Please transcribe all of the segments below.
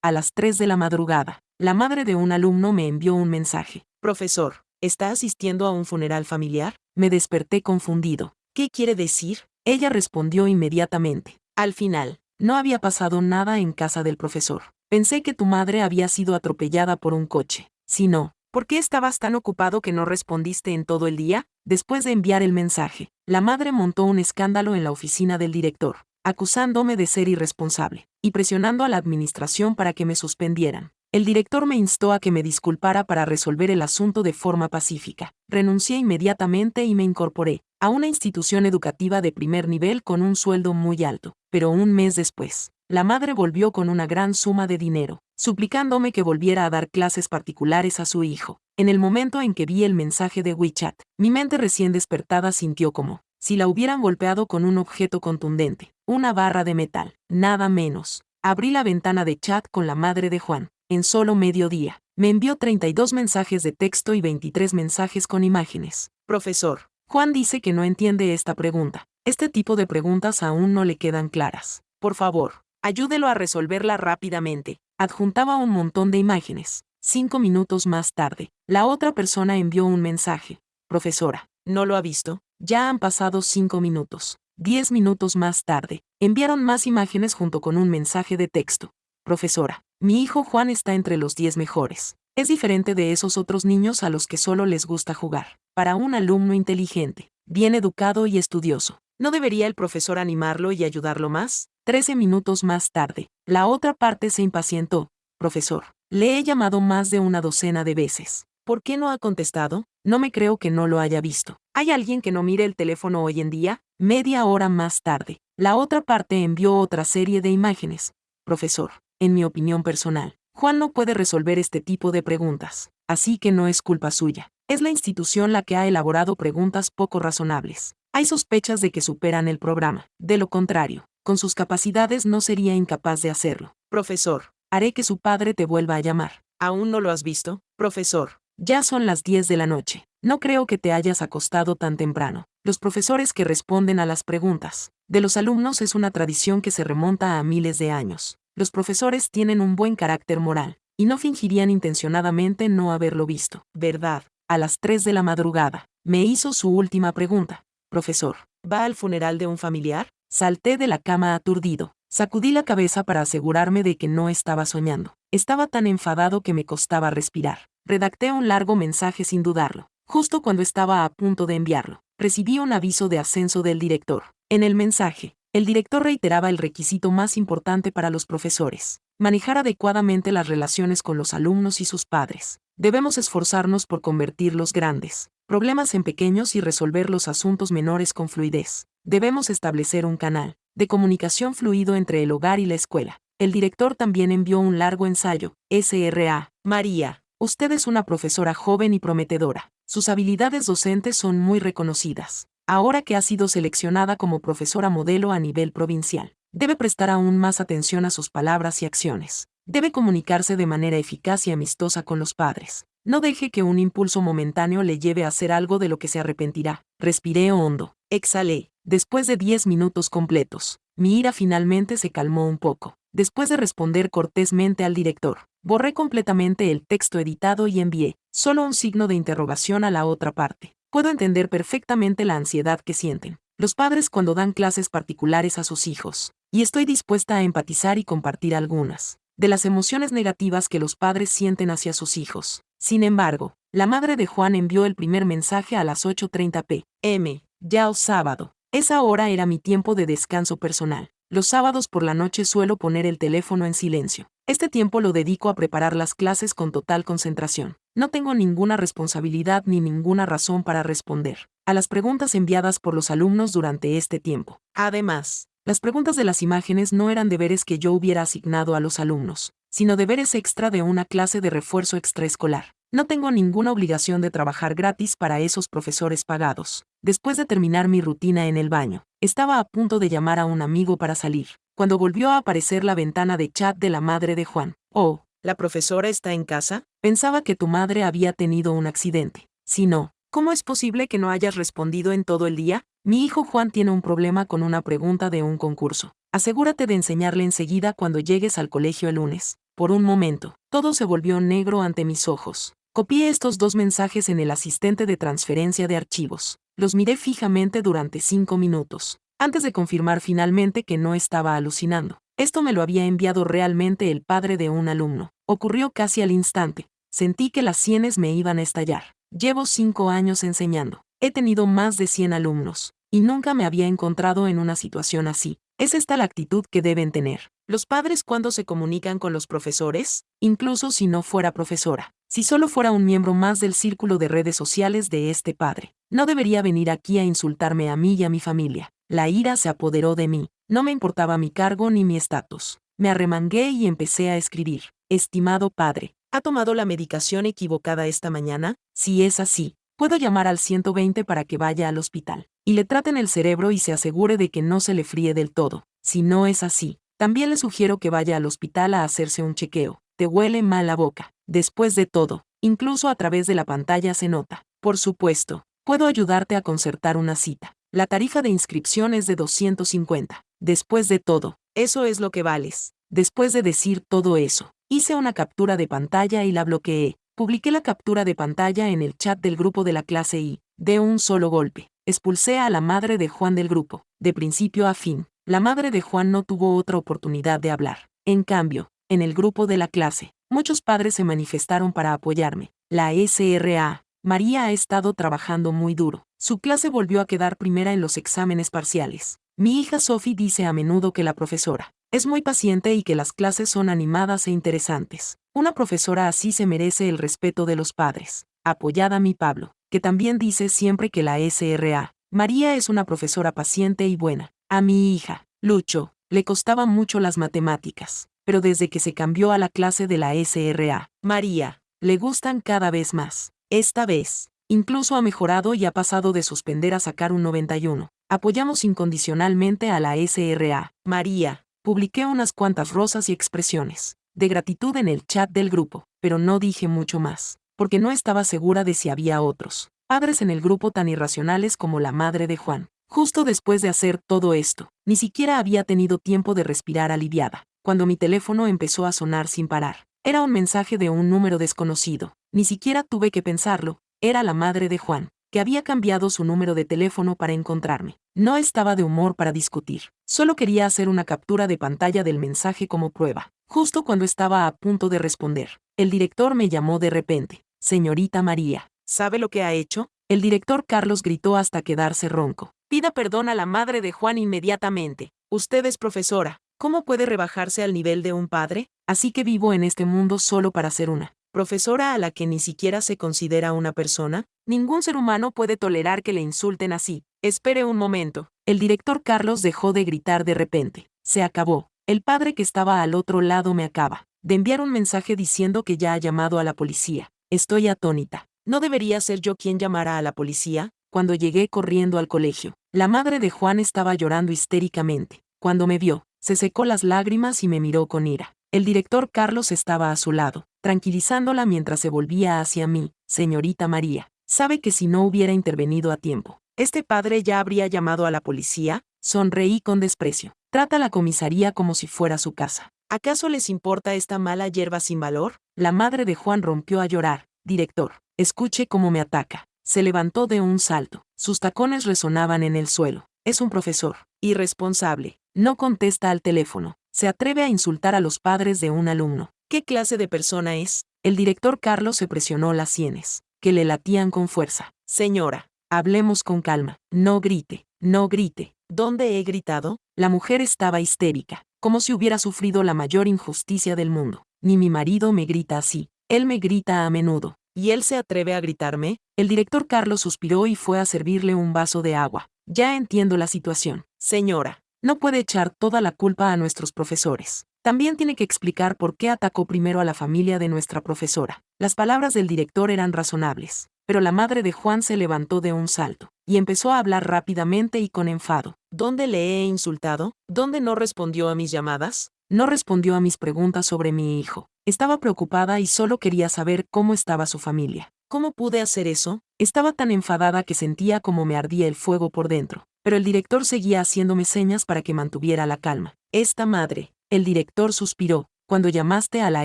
A las 3 de la madrugada, la madre de un alumno me envió un mensaje. Profesor, ¿está asistiendo a un funeral familiar? Me desperté confundido. ¿Qué quiere decir? Ella respondió inmediatamente. Al final, no había pasado nada en casa del profesor. Pensé que tu madre había sido atropellada por un coche. Si no, ¿por qué estabas tan ocupado que no respondiste en todo el día? Después de enviar el mensaje, la madre montó un escándalo en la oficina del director, acusándome de ser irresponsable y presionando a la administración para que me suspendieran. El director me instó a que me disculpara para resolver el asunto de forma pacífica. Renuncié inmediatamente y me incorporé a una institución educativa de primer nivel con un sueldo muy alto. Pero un mes después, la madre volvió con una gran suma de dinero, suplicándome que volviera a dar clases particulares a su hijo. En el momento en que vi el mensaje de WeChat, mi mente recién despertada sintió como si la hubieran golpeado con un objeto contundente, una barra de metal, nada menos. Abrí la ventana de chat con la madre de Juan. En solo mediodía, me envió 32 mensajes de texto y 23 mensajes con imágenes. Profesor, Juan dice que no entiende esta pregunta. Este tipo de preguntas aún no le quedan claras. Por favor, ayúdelo a resolverla rápidamente. Adjuntaba un montón de imágenes. 5 minutos más tarde, la otra persona envió un mensaje. Profesora, ¿no lo ha visto? Ya han pasado 5 minutos. 10 minutos más tarde, enviaron más imágenes junto con un mensaje de texto. Profesora, mi hijo Juan está entre los 10 mejores. Es diferente de esos otros niños a los que solo les gusta jugar. Para un alumno inteligente, bien educado y estudioso, ¿no debería el profesor animarlo y ayudarlo más? 13 minutos más tarde, la otra parte se impacientó. Profesor, le he llamado más de una docena de veces. ¿Por qué no ha contestado? No me creo que no lo haya visto. ¿Hay alguien que no mire el teléfono hoy en día? Media hora más tarde, la otra parte envió otra serie de imágenes. Profesor, en mi opinión personal, Juan no puede resolver este tipo de preguntas, así que no es culpa suya. Es la institución la que ha elaborado preguntas poco razonables. Hay sospechas de que superan el programa. De lo contrario, con sus capacidades no sería incapaz de hacerlo. Profesor, haré que su padre te vuelva a llamar. ¿Aún no lo has visto? Profesor, ya son las 10 de la noche. No creo que te hayas acostado tan temprano. Los profesores que responden a las preguntas de los alumnos es una tradición que se remonta a miles de años. Los profesores tienen un buen carácter moral, y no fingirían intencionadamente no haberlo visto. ¿Verdad? A las 3 de la madrugada, me hizo su última pregunta. Profesor, ¿va al funeral de un familiar? Salté de la cama aturdido. Sacudí la cabeza para asegurarme de que no estaba soñando. Estaba tan enfadado que me costaba respirar. Redacté un largo mensaje sin dudarlo. Justo cuando estaba a punto de enviarlo, recibí un aviso de ascenso del director. En el mensaje, el director reiteraba el requisito más importante para los profesores: manejar adecuadamente las relaciones con los alumnos y sus padres. Debemos esforzarnos por convertir los grandes problemas en pequeños y resolver los asuntos menores con fluidez. Debemos establecer un canal de comunicación fluido entre el hogar y la escuela. El director también envió un largo ensayo. SRA. María, usted es una profesora joven y prometedora. Sus habilidades docentes son muy reconocidas. Ahora que ha sido seleccionada como profesora modelo a nivel provincial, debe prestar aún más atención a sus palabras y acciones. Debe comunicarse de manera eficaz y amistosa con los padres. No deje que un impulso momentáneo le lleve a hacer algo de lo que se arrepentirá. Respiré hondo. Exhalé. Después de 10 minutos completos, mi ira finalmente se calmó un poco. Después de responder cortésmente al director, borré completamente el texto editado y envié solo un signo de interrogación a la otra parte. Puedo entender perfectamente la ansiedad que sienten los padres cuando dan clases particulares a sus hijos, y estoy dispuesta a empatizar y compartir algunas de las emociones negativas que los padres sienten hacia sus hijos. Sin embargo, la madre de Juan envió el primer mensaje a las 8:30 p.m., ya es sábado. Esa hora era mi tiempo de descanso personal. Los sábados por la noche suelo poner el teléfono en silencio. Este tiempo lo dedico a preparar las clases con total concentración. No tengo ninguna responsabilidad ni ninguna razón para responder a las preguntas enviadas por los alumnos durante este tiempo. Además, las preguntas de las imágenes no eran deberes que yo hubiera asignado a los alumnos, sino deberes extra de una clase de refuerzo extraescolar. No tengo ninguna obligación de trabajar gratis para esos profesores pagados. Después de terminar mi rutina en el baño, estaba a punto de llamar a un amigo para salir, cuando volvió a aparecer la ventana de chat de la madre de Juan. Oh, ¿la profesora está en casa? Pensaba que tu madre había tenido un accidente. Si no, ¿cómo es posible que no hayas respondido en todo el día? Mi hijo Juan tiene un problema con una pregunta de un concurso. Asegúrate de enseñarle enseguida cuando llegues al colegio el lunes. Por un momento, todo se volvió negro ante mis ojos. Copié estos 2 mensajes en el asistente de transferencia de archivos. Los miré fijamente durante 5 minutos, antes de confirmar finalmente que no estaba alucinando. Esto me lo había enviado realmente el padre de un alumno. Ocurrió casi al instante. Sentí que las sienes me iban a estallar. Llevo 5 años enseñando. He tenido más de 100 alumnos, y nunca me había encontrado en una situación así. ¿Es esta la actitud que deben tener los padres cuando se comunican con los profesores? Incluso si no fuera profesora. Si solo fuera un miembro más del círculo de redes sociales de este padre, no debería venir aquí a insultarme a mí y a mi familia. La ira se apoderó de mí. No me importaba mi cargo ni mi estatus. Me arremangué y empecé a escribir. Estimado padre, ¿ha tomado la medicación equivocada esta mañana? Si es así, puedo llamar al 120 para que vaya al hospital y le traten el cerebro y se asegure de que no se le fríe del todo. Si no es así, también le sugiero que vaya al hospital a hacerse un chequeo. Te huele mal la boca. Después de todo, incluso a través de la pantalla se nota. Por supuesto, puedo ayudarte a concertar una cita. La tarifa de inscripción es de 250. Después de todo, eso es lo que vales. Después de decir todo eso, hice una captura de pantalla y la bloqueé. Publiqué la captura de pantalla en el chat del grupo de la clase y, de un solo golpe, expulsé a la madre de Juan del grupo. De principio a fin, la madre de Juan no tuvo otra oportunidad de hablar. En cambio, en el grupo de la clase, muchos padres se manifestaron para apoyarme. La SRA, María ha estado trabajando muy duro. Su clase volvió a quedar primera en los exámenes parciales. Mi hija Sophie dice a menudo que la profesora es muy paciente y que las clases son animadas e interesantes. Una profesora así se merece el respeto de los padres. Apoyada mi Pablo, que también dice siempre que la SRA, María es una profesora paciente y buena. A mi hija, Lucho, le costaban mucho las matemáticas, pero desde que se cambió a la clase de la SRA, María, le gustan cada vez más. Esta vez, incluso ha mejorado y ha pasado de suspender a sacar un 91. Apoyamos incondicionalmente a la SRA, María. Publiqué unas cuantas rosas y expresiones de gratitud en el chat del grupo, pero no dije mucho más, porque no estaba segura de si había otros padres en el grupo tan irracionales como la madre de Juan. Justo después de hacer todo esto, ni siquiera había tenido tiempo de respirar aliviada, cuando mi teléfono empezó a sonar sin parar. Era un mensaje de un número desconocido. Ni siquiera tuve que pensarlo. Era la madre de Juan, que había cambiado su número de teléfono para encontrarme. No estaba de humor para discutir. Solo quería hacer una captura de pantalla del mensaje como prueba. Justo cuando estaba a punto de responder, el director me llamó de repente. Señorita María, ¿sabe lo que ha hecho? El director Carlos gritó hasta quedarse ronco. Pida perdón a la madre de Juan inmediatamente. Usted es profesora. ¿Cómo puede rebajarse al nivel de un padre? Así que vivo en este mundo solo para ser una profesora a la que ni siquiera se considera una persona. Ningún ser humano puede tolerar que le insulten así. Espere un momento. El director Carlos dejó de gritar de repente. Se acabó. El padre que estaba al otro lado me acaba de enviar un mensaje diciendo que ya ha llamado a la policía. Estoy atónita. ¿No debería ser yo quien llamara a la policía? Cuando llegué corriendo al colegio, la madre de Juan estaba llorando histéricamente. Cuando me vio, se secó las lágrimas y me miró con ira. El director Carlos estaba a su lado, tranquilizándola mientras se volvía hacia mí. Señorita María, ¿sabe que si no hubiera intervenido a tiempo, este padre ya habría llamado a la policía? Sonreí con desprecio. Trata a la comisaría como si fuera su casa. ¿Acaso les importa esta mala hierba sin valor? La madre de Juan rompió a llorar. Director, escuche cómo me ataca. Se levantó de un salto. Sus tacones resonaban en el suelo. Es un profesor irresponsable. No contesta al teléfono. Se atreve a insultar a los padres de un alumno. ¿Qué clase de persona es? El director Carlos se presionó las sienes, que le latían con fuerza. Señora, hablemos con calma. No grite, no grite. ¿Dónde he gritado? La mujer estaba histérica, como si hubiera sufrido la mayor injusticia del mundo. Ni mi marido me grita así. Él me grita a menudo. ¿Y él se atreve a gritarme? El director Carlos suspiró y fue a servirle un vaso de agua. Ya entiendo la situación. Señora, no puede echar toda la culpa a nuestros profesores. También tiene que explicar por qué atacó primero a la familia de nuestra profesora. Las palabras del director eran razonables, pero la madre de Juan se levantó de un salto y empezó a hablar rápidamente y con enfado. ¿Dónde le he insultado? ¿Dónde no respondió a mis llamadas? No respondió a mis preguntas sobre mi hijo. Estaba preocupada y solo quería saber cómo estaba su familia. ¿Cómo pude hacer eso? Estaba tan enfadada que sentía como me ardía el fuego por dentro. Pero el director seguía haciéndome señas para que mantuviera la calma. Esta madre. El director suspiró. cuando llamaste a la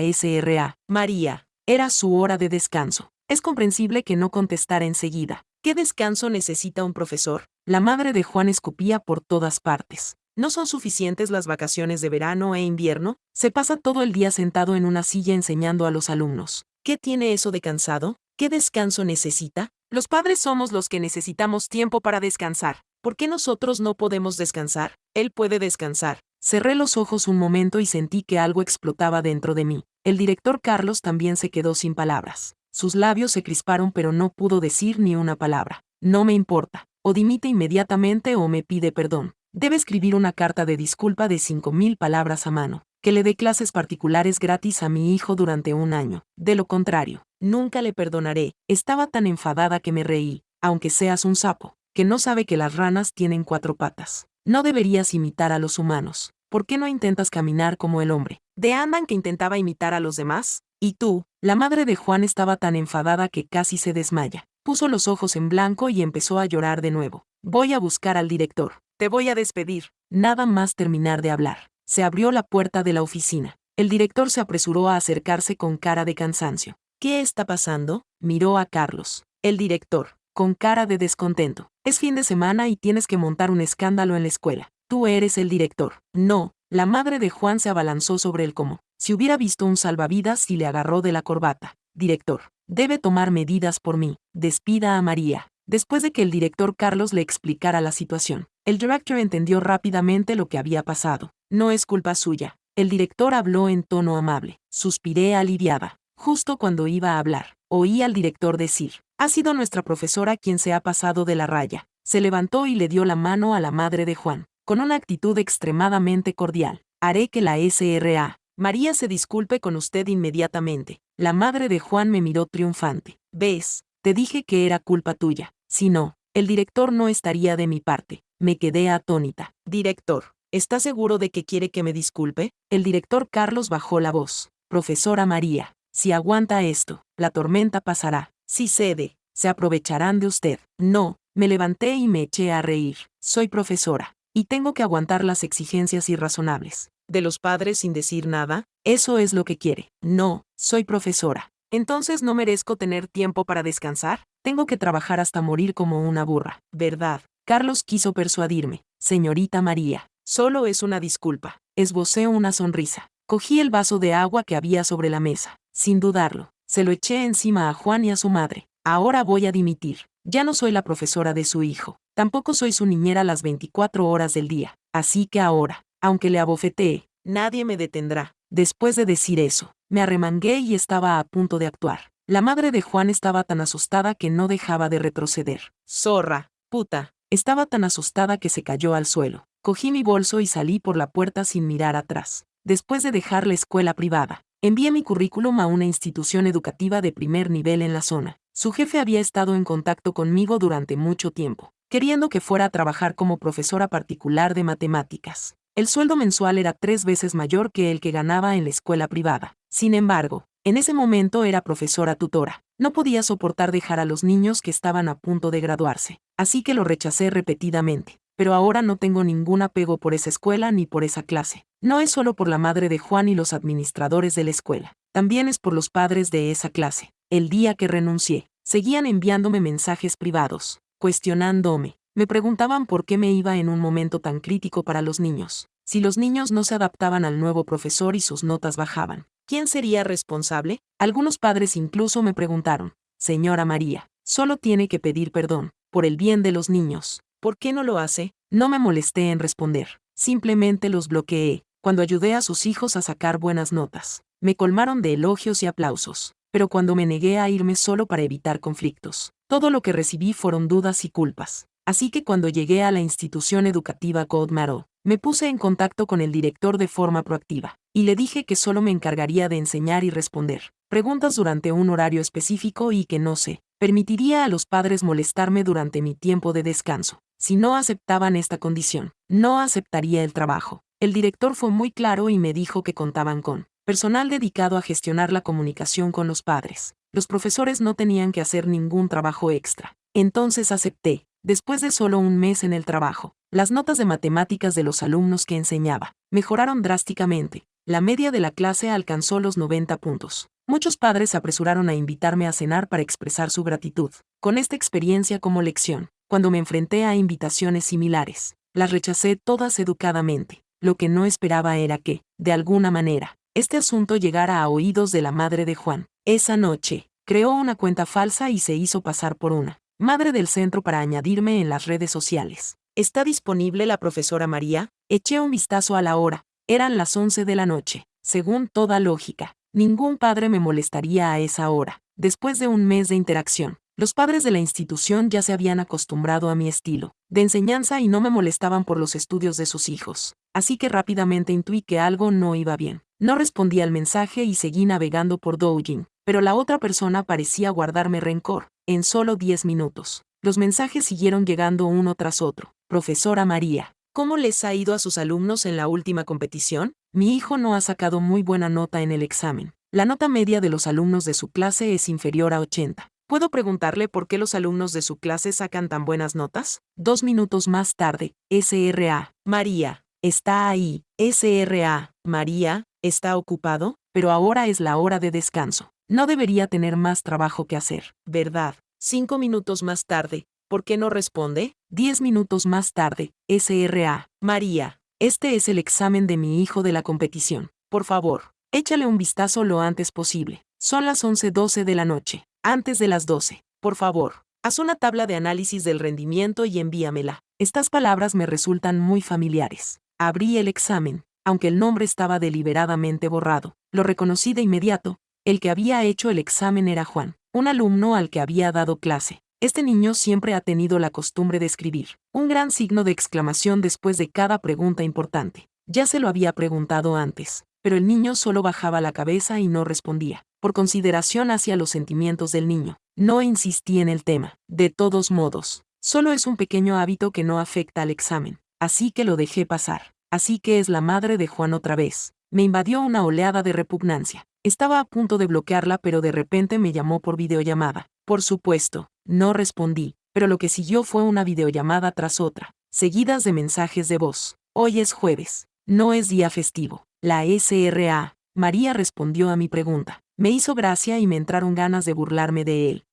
SRA. María, era su hora de descanso. Es comprensible que no contestara enseguida. ¿Qué descanso necesita un profesor? La madre de Juan escupía por todas partes. ¿No son suficientes las vacaciones de verano e invierno? Se pasa todo el día sentado en una silla enseñando a los alumnos. ¿Qué tiene eso de cansado? ¿Qué descanso necesita? Los padres somos los que necesitamos tiempo para descansar. ¿Por qué nosotros no podemos descansar? Él puede descansar. Cerré los ojos un momento y sentí que algo explotaba dentro de mí. El director Carlos también se quedó sin palabras. Sus labios se crisparon pero no pudo decir ni una palabra. No me importa. O dimite inmediatamente o me pide perdón. Debe escribir una carta de disculpa de 5.000 palabras a mano. Que le dé clases particulares gratis a mi hijo durante un año. De lo contrario, nunca le perdonaré. Estaba tan enfadada que me reí. Aunque seas un sapo, que no sabe que las ranas tienen 4 patas. No deberías imitar a los humanos. ¿Por qué no intentas caminar como el hombre? ¿De andan que intentaba imitar a los demás? ¿Y tú? La madre de Juan estaba tan enfadada que casi se desmaya. Puso los ojos en blanco y empezó a llorar de nuevo. Voy a buscar al director. Te voy a despedir. Nada más terminar de hablar. Se abrió la puerta de la oficina. El director se apresuró a acercarse con cara de cansancio. ¿Qué está pasando? Miró a Carlos. El director, con cara de descontento. Es fin de semana y tienes que montar un escándalo en la escuela. Tú eres el director. No. La madre de Juan se abalanzó sobre él como si hubiera visto un salvavidas y le agarró de la corbata. Director, debe tomar medidas por mí. Despida a María. Después de que el director Carlos le explicara la situación, el director entendió rápidamente lo que había pasado. No es culpa suya. El director habló en tono amable. Suspiré aliviada. Justo cuando iba a hablar, oí al director decir: ha sido nuestra profesora quien se ha pasado de la raya. Se levantó y le dio la mano a la madre de Juan, con una actitud extremadamente cordial. Haré que la SRA. María se disculpe con usted inmediatamente. La madre de Juan me miró triunfante. ¿Ves? Te dije que era culpa tuya. Si no, el director no estaría de mi parte. Me quedé atónita. Director, ¿está seguro de que quiere que me disculpe? El director Carlos bajó la voz. Profesora María, si aguanta esto, la tormenta pasará. Si cede, se aprovecharán de usted. No, me levanté y me eché a reír. Soy profesora, y tengo que aguantar las exigencias irrazonables de los padres sin decir nada. Eso es lo que quiere. No, soy profesora. Entonces no merezco tener tiempo para descansar. Tengo que trabajar hasta morir como una burra. ¿Verdad? Carlos quiso persuadirme. Señorita María, solo es una disculpa. Esbocé una sonrisa. Cogí el vaso de agua que había sobre la mesa. Sin dudarlo, se lo eché encima a Juan y a su madre. Ahora voy a dimitir. Ya no soy la profesora de su hijo. Tampoco soy su niñera las 24 horas del día. Así que ahora, aunque le abofetee, nadie me detendrá. Después de decir eso, me arremangué y estaba a punto de actuar. La madre de Juan estaba tan asustada que no dejaba de retroceder. Zorra, puta. Estaba tan asustada que se cayó al suelo. Cogí mi bolso y salí por la puerta sin mirar atrás. Después de dejar la escuela privada, envié mi currículum a una institución educativa de primer nivel en la zona. Su jefe había estado en contacto conmigo durante mucho tiempo, queriendo que fuera a trabajar como profesora particular de matemáticas. El sueldo mensual era 3 veces mayor que el que ganaba en la escuela privada. Sin embargo, en ese momento era profesora tutora. No podía soportar dejar a los niños que estaban a punto de graduarse, así que lo rechacé repetidamente. Pero ahora no tengo ningún apego por esa escuela ni por esa clase. No es solo por la madre de Juan y los administradores de la escuela. También es por los padres de esa clase. El día que renuncié, seguían enviándome mensajes privados, cuestionándome. Me preguntaban por qué me iba en un momento tan crítico para los niños. Si los niños no se adaptaban al nuevo profesor y sus notas bajaban, ¿quién sería responsable? Algunos padres incluso me preguntaron: señora María, solo tiene que pedir perdón, por el bien de los niños. ¿Por qué no lo hace? No me molesté en responder. Simplemente los bloqueé. Cuando ayudé a sus hijos a sacar buenas notas, me colmaron de elogios y aplausos. Pero cuando me negué a irme solo para evitar conflictos, todo lo que recibí fueron dudas y culpas. Así que cuando llegué a la institución educativa Goldmarrow, me puse en contacto con el director de forma proactiva, y le dije que solo me encargaría de enseñar y responder preguntas durante un horario específico y que no se permitiría a los padres molestarme durante mi tiempo de descanso. Si no aceptaban esta condición, no aceptaría el trabajo. El director fue muy claro y me dijo que contaban con personal dedicado a gestionar la comunicación con los padres. Los profesores no tenían que hacer ningún trabajo extra. Entonces acepté. Después de solo un mes en el trabajo, las notas de matemáticas de los alumnos que enseñaba mejoraron drásticamente. La media de la clase alcanzó los 90 puntos. Muchos padres se apresuraron a invitarme a cenar para expresar su gratitud. Con esta experiencia como lección, cuando me enfrenté a invitaciones similares, las rechacé todas educadamente. Lo que no esperaba era que, de alguna manera, este asunto llegara a oídos de la madre de Juan. Esa noche, creó una cuenta falsa y se hizo pasar por una madre del centro para añadirme en las redes sociales. ¿Está disponible la profesora María? Eché un vistazo a la hora. Eran las 11 de la noche. Según toda lógica, ningún padre me molestaría a esa hora. Después de un mes de interacción, los padres de la institución ya se habían acostumbrado a mi estilo de enseñanza y no me molestaban por los estudios de sus hijos. Así que rápidamente intuí que algo no iba bien. No respondí al mensaje y seguí navegando por Douyin, pero la otra persona parecía guardarme rencor. En solo 10 minutos, los mensajes siguieron llegando uno tras otro. Profesora María, ¿cómo les ha ido a sus alumnos en la última competición? Mi hijo no ha sacado muy buena nota en el examen. La nota media de los alumnos de su clase es inferior a 80. ¿Puedo preguntarle por qué los alumnos de su clase sacan tan buenas notas? 2 minutos más tarde, SRA. María, está ahí. SRA. María, ¿está ocupado? Pero ahora es la hora de descanso. No debería tener más trabajo que hacer, ¿verdad? 5 minutos más tarde, ¿por qué no responde? 10 minutos más tarde, SRA. María, este es el examen de mi hijo de la competición. Por favor, échale un vistazo lo antes posible. Son las 11:12 de la noche. Antes de las 12. Por favor, haz una tabla de análisis del rendimiento y envíamela. Estas palabras me resultan muy familiares. Abrí el examen, aunque el nombre estaba deliberadamente borrado. Lo reconocí de inmediato. El que había hecho el examen era Juan, un alumno al que había dado clase. Este niño siempre ha tenido la costumbre de escribir un gran signo de exclamación después de cada pregunta importante. Ya se lo había preguntado antes, pero el niño solo bajaba la cabeza y no respondía. Por consideración hacia los sentimientos del niño, no insistí en el tema. De todos modos, solo es un pequeño hábito que no afecta al examen, así que lo dejé pasar. Así que es la madre de Juan otra vez. Me invadió una oleada de repugnancia. Estaba a punto de bloquearla, pero de repente me llamó por videollamada. Por supuesto, no respondí, pero lo que siguió fue una videollamada tras otra, seguidas de mensajes de voz. Hoy es jueves, no es día festivo. La SRA. María respondió a mi pregunta. Me hizo gracia y me entraron ganas de burlarme de él.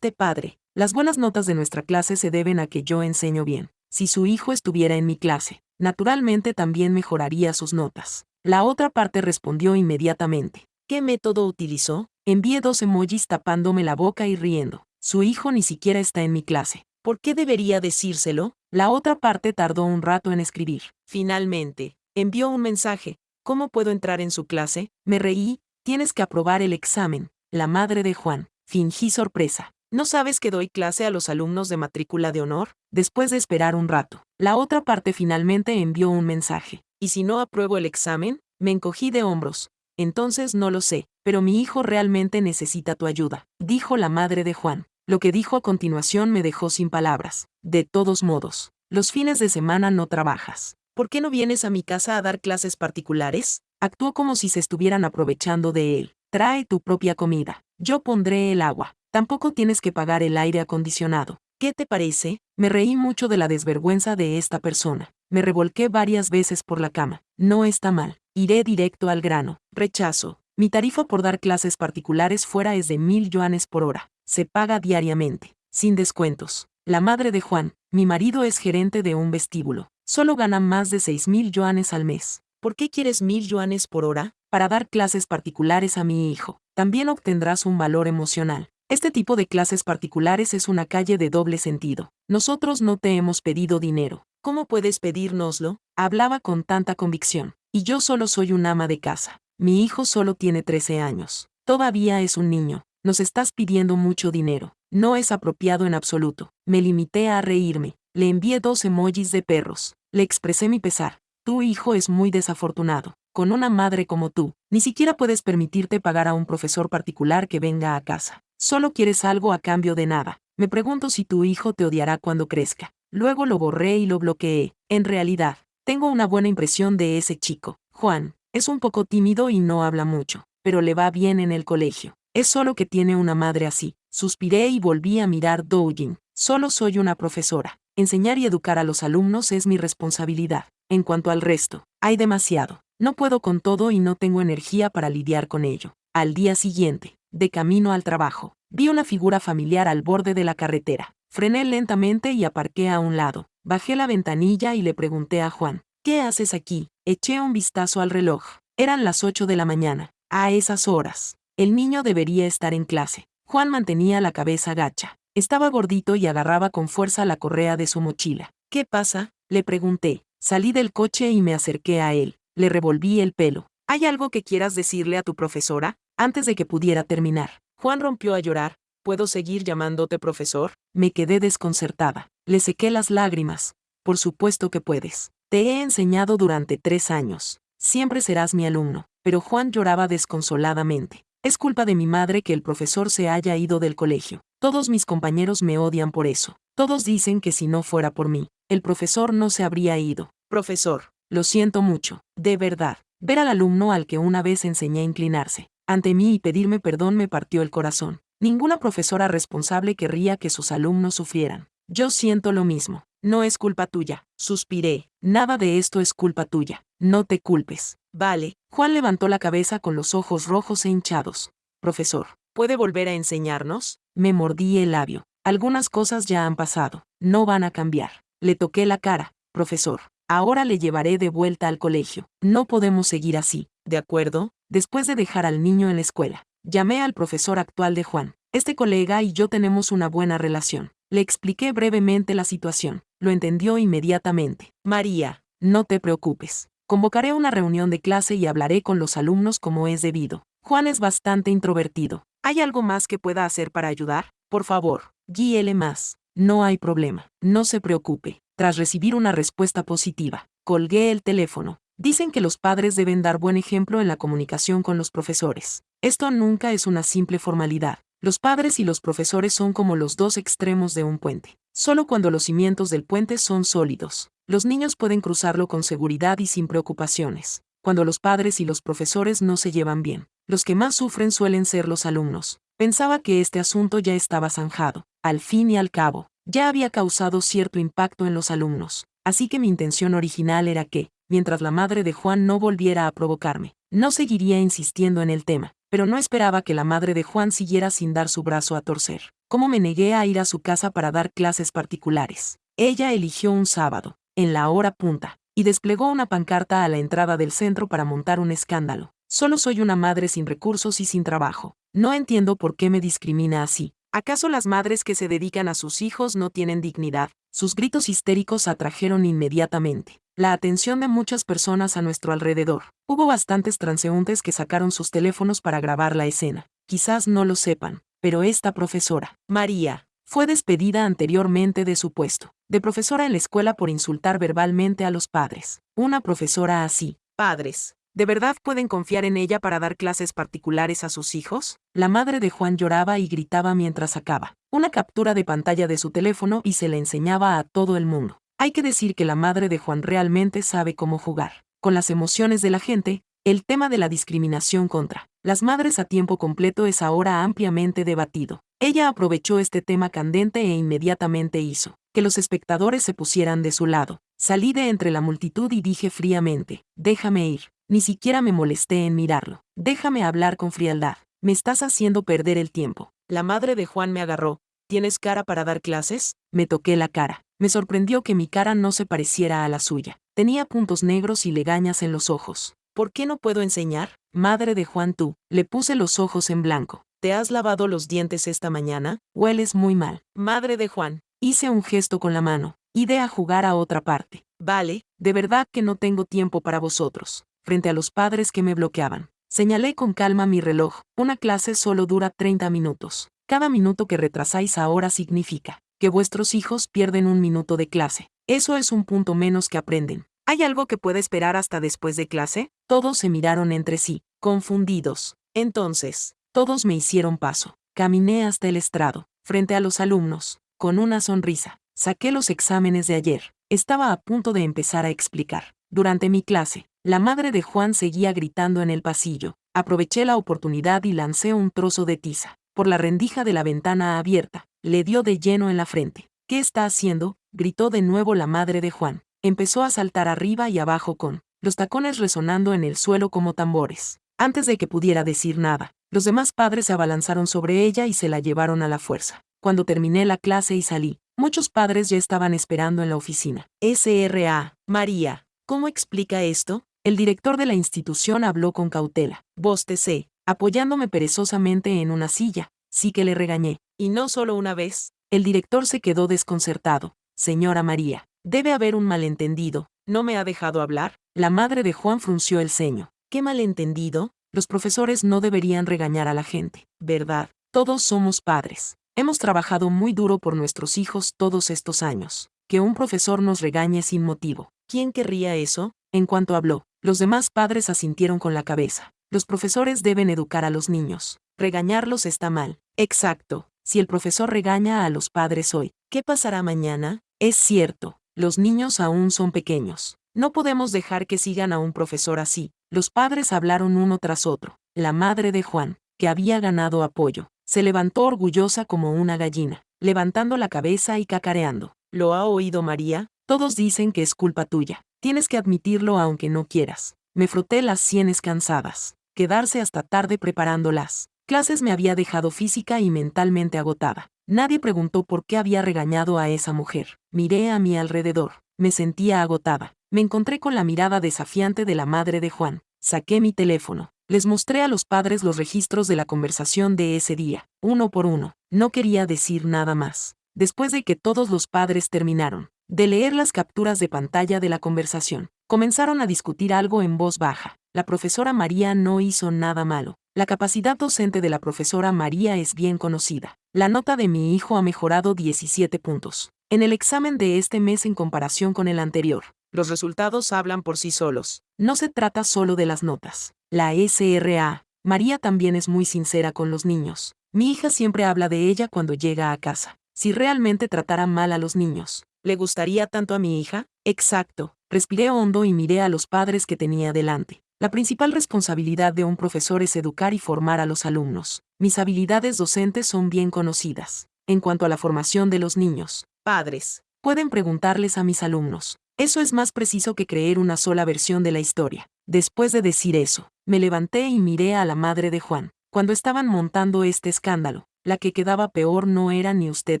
Padre, las buenas notas de nuestra clase se deben a que yo enseño bien. Si su hijo estuviera en mi clase, naturalmente también mejoraría sus notas. La otra parte respondió inmediatamente. ¿Qué método utilizó? Envié 2 emojis tapándome la boca y riendo. Su hijo ni siquiera está en mi clase. ¿Por qué debería decírselo? La otra parte tardó un rato en escribir. Finalmente, envió un mensaje. ¿Cómo puedo entrar en su clase? Me reí. Tienes que aprobar el examen. La madre de Juan. Fingí sorpresa. ¿No sabes que doy clase a los alumnos de matrícula de honor? Después de esperar un rato, la otra parte finalmente envió un mensaje. ¿Y si no apruebo el examen? Me encogí de hombros. Entonces no lo sé, pero mi hijo realmente necesita tu ayuda, dijo la madre de Juan. Lo que dijo a continuación me dejó sin palabras. De todos modos, los fines de semana no trabajas. ¿Por qué no vienes a mi casa a dar clases particulares? Actuó como si se estuvieran aprovechando de él. Trae tu propia comida. Yo pondré el agua. Tampoco tienes que pagar el aire acondicionado. ¿Qué te parece? Me reí mucho de la desvergüenza de esta persona. Me revolqué varias veces por la cama. No está mal. Iré directo al grano. Rechazo. Mi tarifa por dar clases particulares fuera es de 1,000 yuanes por hora. Se paga diariamente, sin descuentos. La madre de Juan, mi marido es gerente de un vestíbulo. Solo gana más de 6,000 yuanes al mes. ¿Por qué quieres 1,000 yuanes por hora? Para dar clases particulares a mi hijo. También obtendrás un valor emocional. Este tipo de clases particulares es una calle de doble sentido. Nosotros no te hemos pedido dinero. ¿Cómo puedes pedírnoslo? Hablaba con tanta convicción. Y yo solo soy un ama de casa. Mi hijo solo tiene 13 años. Todavía es un niño. Nos estás pidiendo mucho dinero. No es apropiado en absoluto. Me limité a reírme. Le envié 2 emojis de perros. Le expresé mi pesar. Tu hijo es muy desafortunado. Con una madre como tú, ni siquiera puedes permitirte pagar a un profesor particular que venga a casa. Solo quieres algo a cambio de nada. Me pregunto si tu hijo te odiará cuando crezca. Luego lo borré y lo bloqueé. En realidad, tengo una buena impresión de ese chico. Juan, es un poco tímido y no habla mucho, pero le va bien en el colegio. Es solo que tiene una madre así. Suspiré y volví a mirar Douyin. Solo soy una profesora. Enseñar y educar a los alumnos es mi responsabilidad. En cuanto al resto, hay demasiado. No puedo con todo y no tengo energía para lidiar con ello. Al día siguiente, de camino al trabajo, vi una figura familiar al borde de la carretera. Frené lentamente y aparqué a un lado. Bajé la ventanilla y le pregunté a Juan, ¿qué haces aquí? Eché un vistazo al reloj. Eran las 8 de la mañana. A esas horas, el niño debería estar en clase. Juan mantenía la cabeza gacha. Estaba gordito y agarraba con fuerza la correa de su mochila. ¿Qué pasa?, le pregunté. Salí del coche y me acerqué a él. Le revolví el pelo. ¿Hay algo que quieras decirle a tu profesora? Antes de que pudiera terminar, Juan rompió a llorar. ¿Puedo seguir llamándote profesor? Me quedé desconcertada. Le sequé las lágrimas. Por supuesto que puedes. Te he enseñado durante 3 años. Siempre serás mi alumno. Pero Juan lloraba desconsoladamente. Es culpa de mi madre que el profesor se haya ido del colegio. Todos mis compañeros me odian por eso. Todos dicen que si no fuera por mí, el profesor no se habría ido. Profesor, lo siento mucho, de verdad. Ver al alumno al que una vez enseñé a inclinarse ante mí y pedirme perdón me partió el corazón. Ninguna profesora responsable querría que sus alumnos sufrieran. Yo siento lo mismo. No es culpa tuya, suspiré. Nada de esto es culpa tuya. No te culpes. Vale. Juan levantó la cabeza con los ojos rojos e hinchados. Profesor, ¿puede volver a enseñarnos? Me mordí el labio. Algunas cosas ya han pasado. No van a cambiar. Le toqué la cara. Profesor, ahora le llevaré de vuelta al colegio. No podemos seguir así. ¿De acuerdo? Después de dejar al niño en la escuela, llamé al profesor actual de Juan. Este colega y yo tenemos una buena relación. Le expliqué brevemente la situación. Lo entendió inmediatamente. María, no te preocupes. Convocaré una reunión de clase y hablaré con los alumnos como es debido. Juan es bastante introvertido. ¿Hay algo más que pueda hacer para ayudar? Por favor, guíele más. No hay problema. No se preocupe. Tras recibir una respuesta positiva, colgué el teléfono. Dicen que los padres deben dar buen ejemplo en la comunicación con los profesores. Esto nunca es una simple formalidad. Los padres y los profesores son como los dos extremos de un puente. Solo cuando los cimientos del puente son sólidos, los niños pueden cruzarlo con seguridad y sin preocupaciones. Cuando los padres y los profesores no se llevan bien, los que más sufren suelen ser los alumnos. Pensaba que este asunto ya estaba zanjado. Al fin y al cabo, ya había causado cierto impacto en los alumnos. Así que mi intención original era que, mientras la madre de Juan no volviera a provocarme, no seguiría insistiendo en el tema. Pero no esperaba que la madre de Juan siguiera sin dar su brazo a torcer. ¿Cómo me negué a ir a su casa para dar clases particulares? Ella eligió un sábado, en la hora punta, y desplegó una pancarta a la entrada del centro para montar un escándalo. Solo soy una madre sin recursos y sin trabajo. No entiendo por qué me discrimina así. ¿Acaso las madres que se dedican a sus hijos no tienen dignidad? Sus gritos histéricos atrajeron inmediatamente la atención de muchas personas a nuestro alrededor. Hubo bastantes transeúntes que sacaron sus teléfonos para grabar la escena. Quizás no lo sepan, pero esta profesora, María, fue despedida anteriormente de su puesto de profesora en la escuela por insultar verbalmente a los padres. Una profesora así, padres, ¿de verdad pueden confiar en ella para dar clases particulares a sus hijos? La madre de Juan lloraba y gritaba mientras sacaba una captura de pantalla de su teléfono y se la enseñaba a todo el mundo. Hay que decir que la madre de Juan realmente sabe cómo jugar con las emociones de la gente. El tema de la discriminación contra las madres a tiempo completo es ahora ampliamente debatido. Ella aprovechó este tema candente e inmediatamente hizo que los espectadores se pusieran de su lado. Salí de entre la multitud y dije fríamente, déjame ir. Ni siquiera me molesté en mirarlo. Déjame hablar con frialdad. Me estás haciendo perder el tiempo. La madre de Juan me agarró. ¿Tienes cara para dar clases? Me toqué la cara. Me sorprendió que mi cara no se pareciera a la suya. Tenía puntos negros y legañas en los ojos. ¿Por qué no puedo enseñar? Madre de Juan, tú. Le puse los ojos en blanco. ¿Te has lavado los dientes esta mañana? Hueles muy mal. Madre de Juan. Hice un gesto con la mano. Ide a jugar a otra parte. Vale, de verdad que no tengo tiempo para vosotros. Frente a los padres que me bloqueaban, señalé con calma mi reloj. Una clase solo dura 30 minutos. Cada minuto que retrasáis ahora significa que vuestros hijos pierden un minuto de clase. Eso es un punto menos que aprenden. ¿Hay algo que pueda esperar hasta después de clase? Todos se miraron entre sí, confundidos. Entonces, todos me hicieron paso. Caminé hasta el estrado, frente a los alumnos, con una sonrisa. Saqué los exámenes de ayer. Estaba a punto de empezar a explicar. Durante mi clase, la madre de Juan seguía gritando en el pasillo. Aproveché la oportunidad y lancé un trozo de tiza por la rendija de la ventana abierta. Le dio de lleno en la frente. ¿Qué está haciendo?, gritó de nuevo la madre de Juan. Empezó a saltar arriba y abajo con los tacones resonando en el suelo como tambores. Antes de que pudiera decir nada, los demás padres se abalanzaron sobre ella y se la llevaron a la fuerza. Cuando terminé la clase y salí, muchos padres ya estaban esperando en la oficina. S.R.A. María, ¿cómo explica esto? El director de la institución habló con cautela. Bostecé, apoyándome perezosamente en una silla. Sí que le regañé. Y no solo una vez. El director se quedó desconcertado. Señora María, debe haber un malentendido. ¿No me ha dejado hablar? La madre de Juan frunció el ceño. ¿Qué malentendido? Los profesores no deberían regañar a la gente, ¿verdad? Todos somos padres. Hemos trabajado muy duro por nuestros hijos todos estos años. Que un profesor nos regañe sin motivo. ¿Quién querría eso? En cuanto habló, los demás padres asintieron con la cabeza. Los profesores deben educar a los niños. Regañarlos está mal. Exacto. Si el profesor regaña a los padres hoy, ¿qué pasará mañana? Es cierto, los niños aún son pequeños. No podemos dejar que sigan a un profesor así. Los padres hablaron uno tras otro. La madre de Juan, que había ganado apoyo, se levantó orgullosa como una gallina, levantando la cabeza y cacareando. ¿Lo ha oído María? Todos dicen que es culpa tuya. Tienes que admitirlo aunque no quieras. Me froté las sienes cansadas. Quedarse hasta tarde preparando las clases me había dejado física y mentalmente agotada. Nadie preguntó por qué había regañado a esa mujer. Miré a mi alrededor. Me sentía agotada. Me encontré con la mirada desafiante de la madre de Juan. Saqué mi teléfono. Les mostré a los padres los registros de la conversación de ese día, uno por uno. No quería decir nada más. Después de que todos los padres terminaron de leer las capturas de pantalla de la conversación, comenzaron a discutir algo en voz baja. La profesora María no hizo nada malo. La capacidad docente de la profesora María es bien conocida. La nota de mi hijo ha mejorado 17 puntos en el examen de este mes en comparación con el anterior. Los resultados hablan por sí solos. No se trata solo de las notas. La S.R.A. María también es muy sincera con los niños. Mi hija siempre habla de ella cuando llega a casa. Si realmente tratara mal a los niños, ¿le gustaría tanto a mi hija? Exacto. Respiré hondo y miré a los padres que tenía delante. La principal responsabilidad de un profesor es educar y formar a los alumnos. Mis habilidades docentes son bien conocidas. En cuanto a la formación de los niños, padres, pueden preguntarles a mis alumnos. Eso es más preciso que creer una sola versión de la historia. Después de decir eso, me levanté y miré a la madre de Juan. Cuando estaban montando este escándalo, la que quedaba peor no era ni usted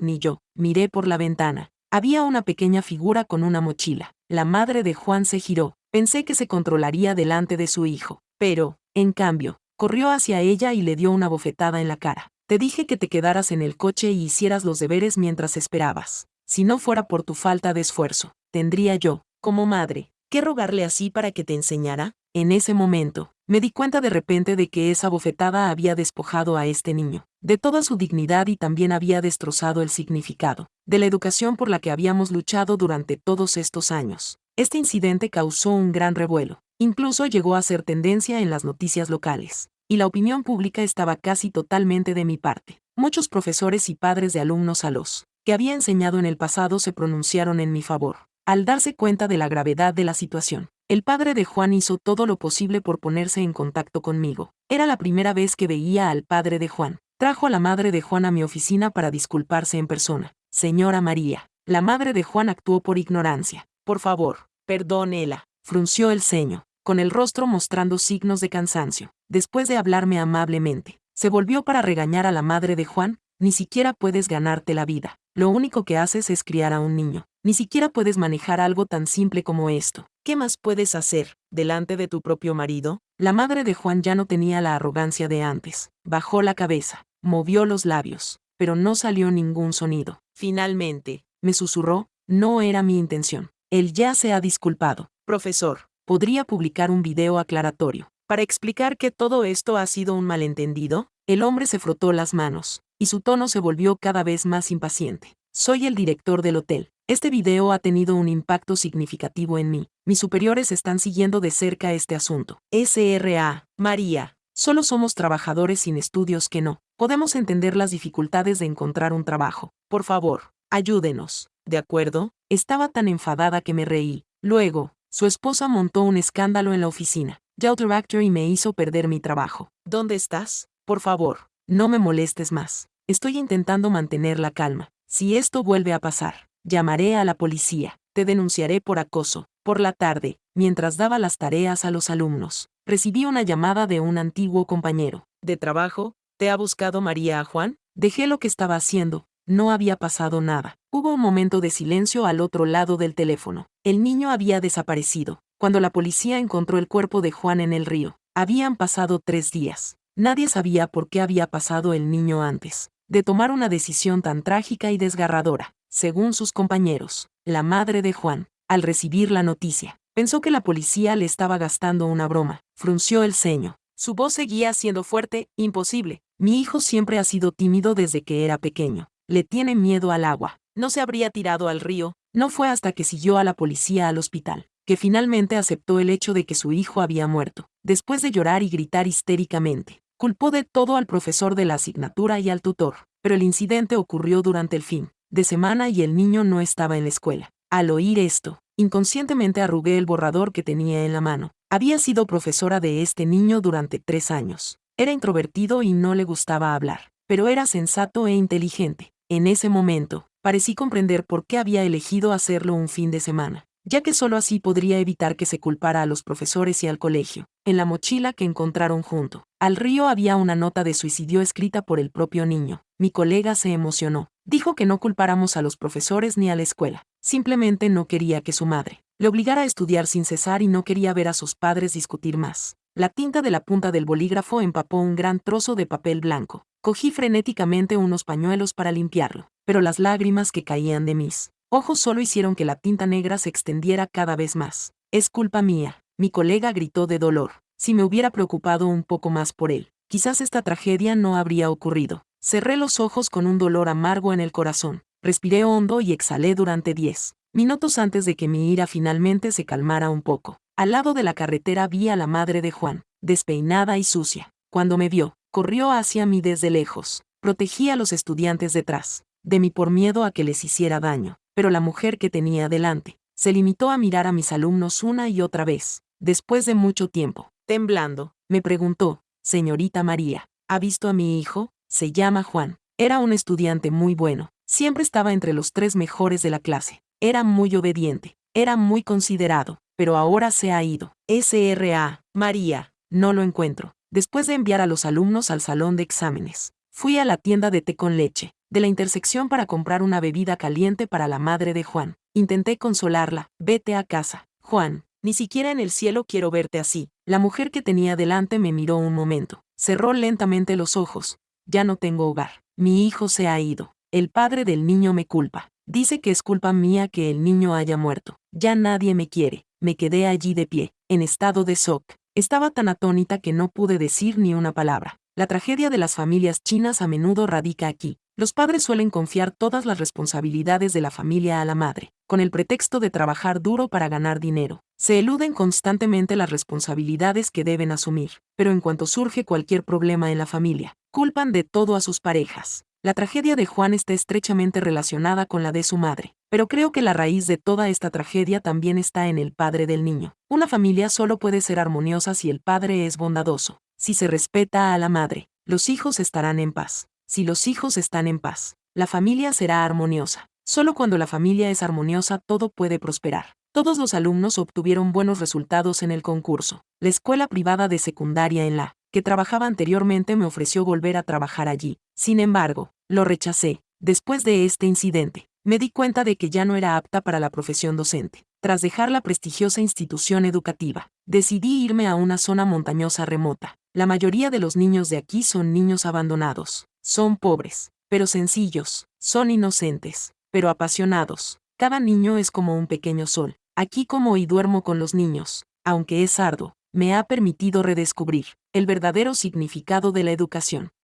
ni yo. Miré por la ventana. Había una pequeña figura con una mochila. La madre de Juan se giró. Pensé que se controlaría delante de su hijo. Pero, en cambio, corrió hacia ella y le dio una bofetada en la cara. Te dije que te quedaras en el coche y hicieras los deberes mientras esperabas. Si no fuera por tu falta de esfuerzo, tendría yo, como madre, que rogarle así para que te enseñara. En ese momento, me di cuenta de repente de que esa bofetada había despojado a este niño de toda su dignidad y también había destrozado el significado de la educación por la que habíamos luchado durante todos estos años. Este incidente causó un gran revuelo. Incluso llegó a ser tendencia en las noticias locales. Y la opinión pública estaba casi totalmente de mi parte. Muchos profesores y padres de alumnos a los que había enseñado en el pasado se pronunciaron en mi favor. Al darse cuenta de la gravedad de la situación, el padre de Juan hizo todo lo posible por ponerse en contacto conmigo. Era la primera vez que veía al padre de Juan. Trajo a la madre de Juan a mi oficina para disculparse en persona. Señora María, la madre de Juan actuó por ignorancia. Por favor, perdónela. Frunció el ceño, con el rostro mostrando signos de cansancio. Después de hablarme amablemente, se volvió para regañar a la madre de Juan. Ni siquiera puedes ganarte la vida. Lo único que haces es criar a un niño. Ni siquiera puedes manejar algo tan simple como esto. ¿Qué más puedes hacer, delante de tu propio marido? La madre de Juan ya no tenía la arrogancia de antes. Bajó la cabeza, movió los labios, pero no salió ningún sonido. Finalmente, me susurró, no era mi intención. Él ya se ha disculpado. Profesor, ¿podría publicar un video aclaratorio para explicar que todo esto ha sido un malentendido? El hombre se frotó las manos, y su tono se volvió cada vez más impaciente. Soy el director del hotel. Este video ha tenido un impacto significativo en mí. Mis superiores están siguiendo de cerca este asunto. S.R.A. María, solo somos trabajadores sin estudios que no podemos entender las dificultades de encontrar un trabajo. Por favor, ayúdenos. ¿De acuerdo? Estaba tan enfadada que me reí. Luego, su esposa montó un escándalo en la oficina. Youth Director y me hizo perder mi trabajo. ¿Dónde estás? Por favor, no me molestes más. Estoy intentando mantener la calma. Si esto vuelve a pasar, llamaré a la policía. Te denunciaré por acoso. Por la tarde, mientras daba las tareas a los alumnos, recibí una llamada de un antiguo compañero de trabajo. ¿Te ha buscado María a Juan? Dejé lo que estaba haciendo. No había pasado nada. Hubo un momento de silencio al otro lado del teléfono. El niño había desaparecido. Cuando la policía encontró el cuerpo de Juan en el río, habían pasado 3 días. Nadie sabía por qué había pasado el niño antes de tomar una decisión tan trágica y desgarradora. Según sus compañeros, la madre de Juan, al recibir la noticia, pensó que la policía le estaba gastando una broma. Frunció el ceño. Su voz seguía siendo fuerte. Imposible. Mi hijo siempre ha sido tímido desde que era pequeño. Le tiene miedo al agua. No se habría tirado al río. No fue hasta que siguió a la policía al hospital que finalmente aceptó el hecho de que su hijo había muerto. Después de llorar y gritar histéricamente, culpó de todo al profesor de la asignatura y al tutor. Pero el incidente ocurrió durante el fin de semana y el niño no estaba en la escuela. Al oír esto, inconscientemente arrugué el borrador que tenía en la mano. Había sido profesora de este niño durante 3 años. Era introvertido y no le gustaba hablar, pero era sensato e inteligente. En ese momento, parecí comprender por qué había elegido hacerlo un fin de semana, ya que solo así podría evitar que se culpara a los profesores y al colegio. En la mochila que encontraron junto al río había una nota de suicidio escrita por el propio niño. Mi colega se emocionó. Dijo que no culpáramos a los profesores ni a la escuela. Simplemente no quería que su madre le obligara a estudiar sin cesar y no quería ver a sus padres discutir más. La tinta de la punta del bolígrafo empapó un gran trozo de papel blanco. Cogí frenéticamente unos pañuelos para limpiarlo, pero las lágrimas que caían de mis ojos solo hicieron que la tinta negra se extendiera cada vez más. Es culpa mía. Mi colega gritó de dolor. Si me hubiera preocupado un poco más por él, quizás esta tragedia no habría ocurrido. Cerré los ojos con un dolor amargo en el corazón. Respiré hondo y exhalé durante 10 minutos antes de que mi ira finalmente se calmara un poco. Al lado de la carretera vi a la madre de Juan, despeinada y sucia. Cuando me vio, corrió hacia mí desde lejos. Protegí a los estudiantes detrás de mí por miedo a que les hiciera daño, pero la mujer que tenía delante se limitó a mirar a mis alumnos una y otra vez. Después de mucho tiempo, temblando, me preguntó: «Señorita María, ¿ha visto a mi hijo? Se llama Juan. Era un estudiante muy bueno. Siempre estaba entre los 3 mejores de la clase. Era muy obediente. Era muy considerado. Pero ahora se ha ido. S.R.A. María, no lo encuentro». Después de enviar a los alumnos al salón de exámenes, fui a la tienda de té con leche de la intersección para comprar una bebida caliente para la madre de Juan. Intenté consolarla. «Vete a casa, Juan. Ni siquiera en el cielo quiero verte así». La mujer que tenía delante me miró un momento. Cerró lentamente los ojos. «Ya no tengo hogar. Mi hijo se ha ido. El padre del niño me culpa. Dice que es culpa mía que el niño haya muerto. Ya nadie me quiere». Me quedé allí de pie, en estado de shock. Estaba tan atónita que no pude decir ni una palabra. La tragedia de las familias chinas a menudo radica aquí. Los padres suelen confiar todas las responsabilidades de la familia a la madre, con el pretexto de trabajar duro para ganar dinero. Se eluden constantemente las responsabilidades que deben asumir, pero en cuanto surge cualquier problema en la familia, culpan de todo a sus parejas. La tragedia de Juan está estrechamente relacionada con la de su madre, pero creo que la raíz de toda esta tragedia también está en el padre del niño. Una familia solo puede ser armoniosa si el padre es bondadoso. Si se respeta a la madre, los hijos estarán en paz. Si los hijos están en paz, la familia será armoniosa. Solo cuando la familia es armoniosa todo puede prosperar. Todos los alumnos obtuvieron buenos resultados en el concurso. La escuela privada de secundaria en la que trabajaba anteriormente me ofreció volver a trabajar allí. Sin embargo, lo rechacé. Después de este incidente, me di cuenta de que ya no era apta para la profesión docente. Tras dejar la prestigiosa institución educativa, decidí irme a una zona montañosa remota. La mayoría de los niños de aquí son niños abandonados. Son pobres, pero sencillos. Son inocentes, pero apasionados. Cada niño es como un pequeño sol. Aquí como y duermo con los niños. Aunque es arduo, me ha permitido redescubrir el verdadero significado de la educación.